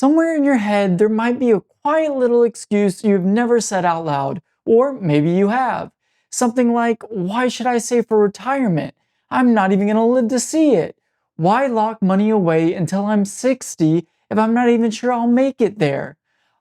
Somewhere in your head, there might be a quiet little excuse you've never said out loud, or maybe you have. Something like, why should I save for retirement? I'm not even going to live to see it. Why lock money away until I'm 60 if I'm not even sure I'll make it there?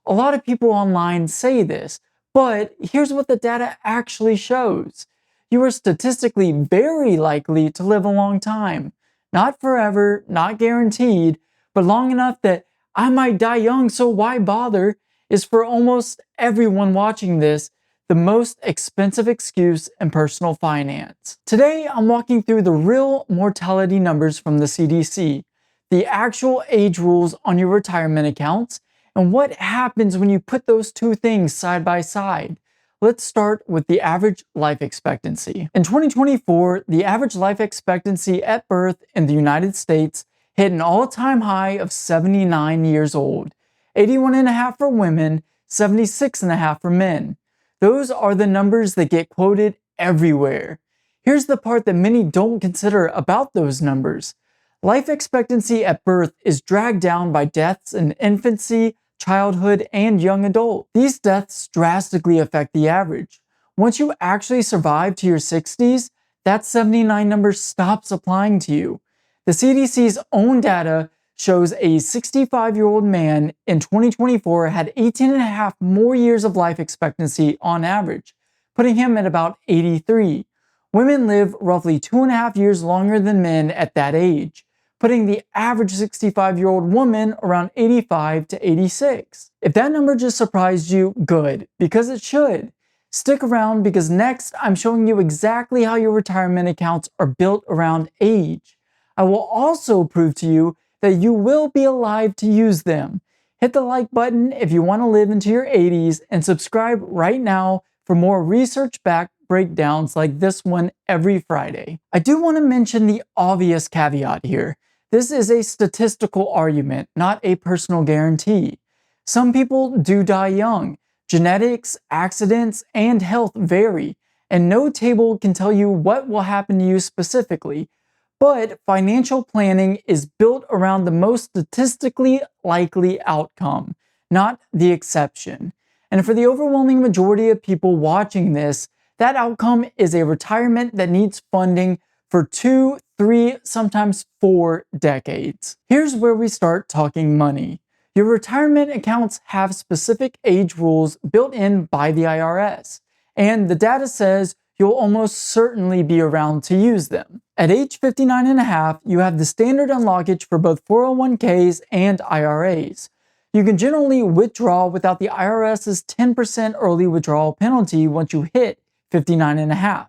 A lot of people online say this, but here's what the data actually shows. You are statistically very likely to live a long time. Not forever, not guaranteed, but long enough that I might die young, so why bother? Is for almost everyone watching this the most expensive excuse in personal finance. Today, I'm walking through the real mortality numbers from the CDC, the actual age rules on your retirement accounts, and what happens when you put those two things side by side. Let's start with the average life expectancy. In 2024, the average life expectancy at birth in the United States hit an all-time high of 79 years old, 81.5 for women, 76.5 for men. Those are the numbers that get quoted everywhere. Here's the part that many don't consider about those numbers. Life expectancy at birth is dragged down by deaths in infancy, childhood, and young adult. These deaths drastically affect the average. Once you actually survive to your 60s, that 79 number stops applying to you. The CDC's own data shows a 65-year-old man in 2024 had 18.5 more years of life expectancy on average, putting him at about 83. Women live roughly 2.5 years longer than men at that age, putting the average 65-year-old woman around 85 to 86. If that number just surprised you, good, because it should. Stick around because next I'm showing you exactly how your retirement accounts are built around age. I will also prove to you that you will be alive to use them. Hit the like button if you want to live into your 80s and subscribe right now for more research-backed breakdowns like this one every Friday. I do want to mention the obvious caveat here. This is a statistical argument, not a personal guarantee. Some people do die young. Genetics, accidents, and health vary, and no table can tell you what will happen to you specifically. But financial planning is built around the most statistically likely outcome, not the exception. And for the overwhelming majority of people watching this, that outcome is a retirement that needs funding for 2, 3, sometimes 4 decades. Here's where we start talking money. Your retirement accounts have specific age rules built in by the IRS, and the data says you'll almost certainly be around to use them. At age 59.5, you have the standard unlockage for both 401ks and IRAs. You can generally withdraw without the IRS's 10% early withdrawal penalty once you hit 59.5.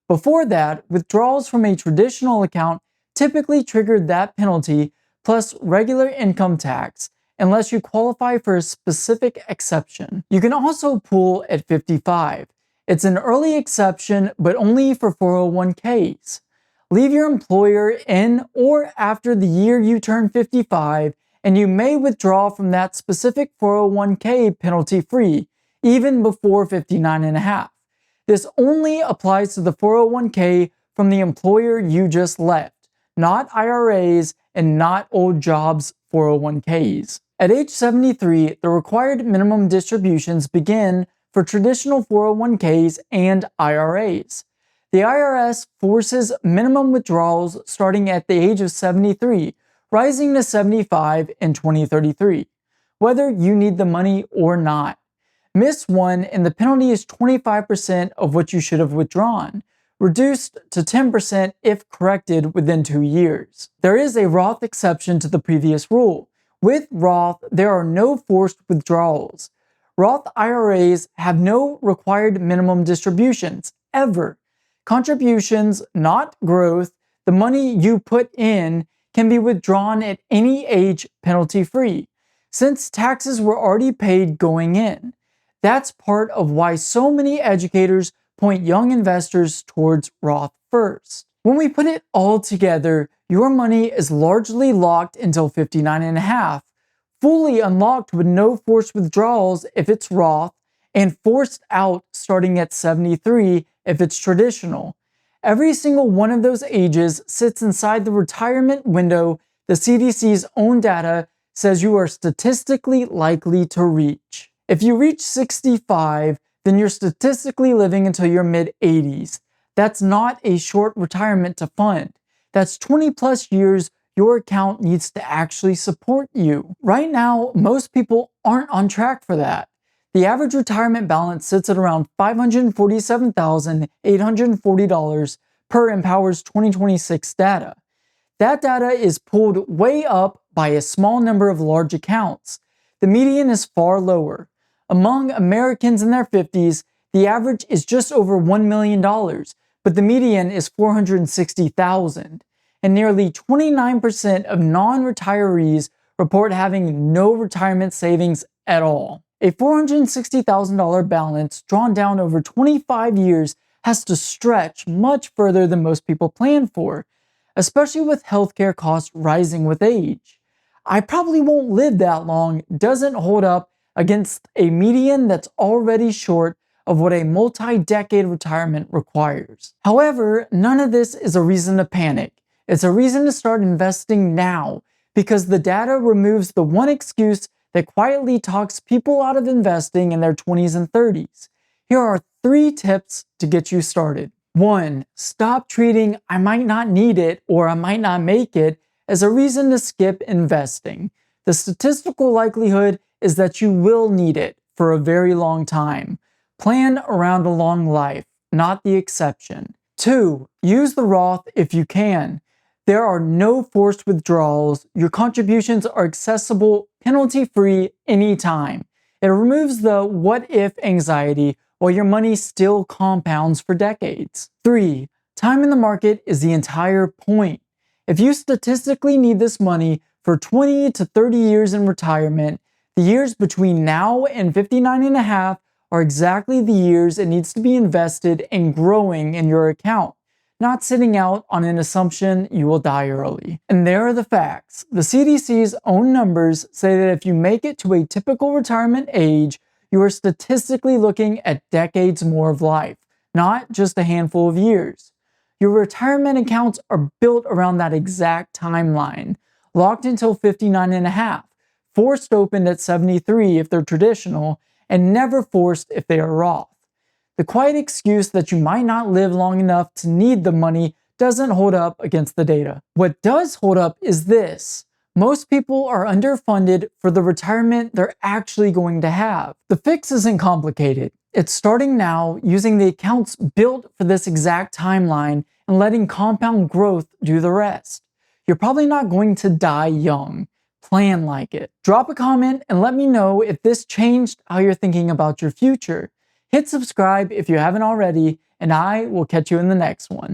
Before that, withdrawals from a traditional account typically triggered that penalty plus regular income tax, unless you qualify for a specific exception. You can also pool at 55. It's an early exception, but only for 401ks. Leave your employer in or after the year you turn 55, and you may withdraw from that specific 401k penalty-free, even before 59.5. This only applies to the 401k from the employer you just left, not IRAs and not old jobs 401ks. At age 73, the required minimum distributions begin for traditional 401ks and IRAs. The IRS forces minimum withdrawals starting at the age of 73, rising to 75 in 2033, whether you need the money or not. Miss one and the penalty is 25% of what you should have withdrawn, reduced to 10% if corrected within 2 years. There is a Roth exception to the previous rule. With Roth, there are no forced withdrawals. Roth IRAs have no required minimum distributions, ever. Contributions, not growth, the money you put in, can be withdrawn at any age penalty-free, since taxes were already paid going in. That's part of why so many educators point young investors towards Roth first. When we put it all together, your money is largely locked until 59.5, fully unlocked with no forced withdrawals if it's Roth, and forced out starting at 73 if it's traditional. Every single one of those ages sits inside the retirement window the CDC's own data says you are statistically likely to reach. If you reach 65, then you're statistically living until your mid-80s. That's not a short retirement to fund. That's 20 plus years your account needs to actually support you. Right now, most people aren't on track for that. The average retirement balance sits at around $547,840 per Empower's 2026 data. That data is pulled way up by a small number of large accounts. The median is far lower. Among Americans in their 50s, the average is just over $1 million, but the median is $460,000. And nearly 29% of non-retirees report having no retirement savings at all. A $460,000 balance drawn down over 25 years has to stretch much further than most people plan for, especially with healthcare costs rising with age. I probably won't live that long doesn't hold up against a median that's already short of what a multi-decade retirement requires. However, none of this is a reason to panic. It's a reason to start investing now, because the data removes the one excuse that quietly talks people out of investing in their 20s and 30s. Here are 3 tips to get you started. 1. Stop treating "I might not need it" or "I might not make it" as a reason to skip investing. The statistical likelihood is that you will need it for a very long time. Plan around a long life, not the exception. 2. Use the Roth if you can. There are no forced withdrawals. Your contributions are accessible, penalty-free anytime. It removes the what-if anxiety while your money still compounds for decades. 3. Time in the market is the entire point. If you statistically need this money for 20 to 30 years in retirement, the years between now and 59 and a half are exactly the years it needs to be invested and growing in your account, not sitting out on an assumption you will die early. And there are the facts. The CDC's own numbers say that if you make it to a typical retirement age, you are statistically looking at decades more of life, not just a handful of years. Your retirement accounts are built around that exact timeline, locked until 59 and a half, forced open at 73 if they're traditional, and never forced if they are Roth. The quiet excuse that you might not live long enough to need the money doesn't hold up against the data. What does hold up is this. Most people are underfunded for the retirement they're actually going to have. The fix isn't complicated. It's starting now, using the accounts built for this exact timeline and letting compound growth do the rest. You're probably not going to die young. Plan like it. Drop a comment and let me know if this changed how you're thinking about your future. Hit subscribe if you haven't already, and I will catch you in the next one.